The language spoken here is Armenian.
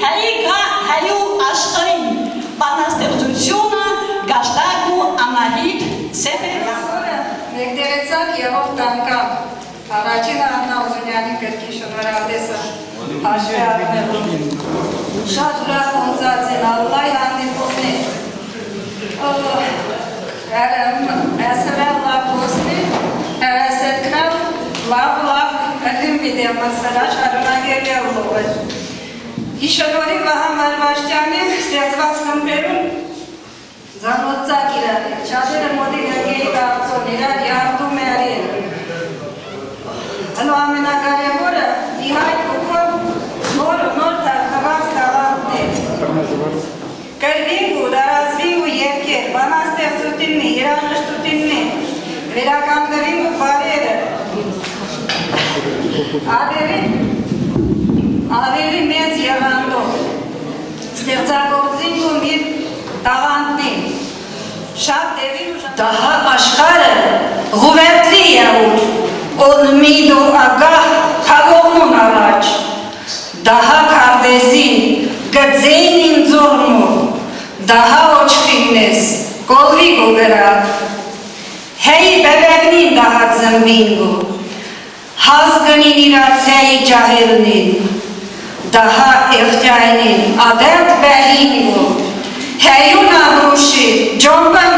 հայու աշխարհին բանաստեղծությունը Գաշտակ ու Անահիտ Սեֆերյան Ներդերեցակ եղող տանկամ առաջին Աննա Ուզունյանի գրքի շնորհանդեսը հաշվի առնելով շատ ուրախ ոնցած են Ալլահի հանդիպողներ Այսրել լավ ոստի այսեքրավ լավ ըլիմ վիդեո մասարաշ արունագել եղող էր Հիշորորի Վահամար Վաշտյանի ստեղծված խմբերում Զանոծակ իրար է, չատերը մոտի եղեի կարծոն իրար յարդում է արին Հնո ամենակարևորը իհայտ ուքով նոր թարխված կաղանքներ Կրվինք ու դարածվինք ու երկեր, բանաստեղծութինն է, երաժշտութինն է Վերականգնվինք ու բարերը Ավելի մեծ եղանդով Ստեղծագործինք ու միր տաղանքնին Շատ դևի ու շատ Դահա աշխարը ғուվերտլի եղուր On mido agah kagomon araç Daha kardeşin gădzeinin zormu Daha oçkinnes kolvi gogera Hey bebegnin daha zembingu Hazgınin iratsei cahilnin Daha ihtiyaynin adet behingu Heyun abruşi Jomban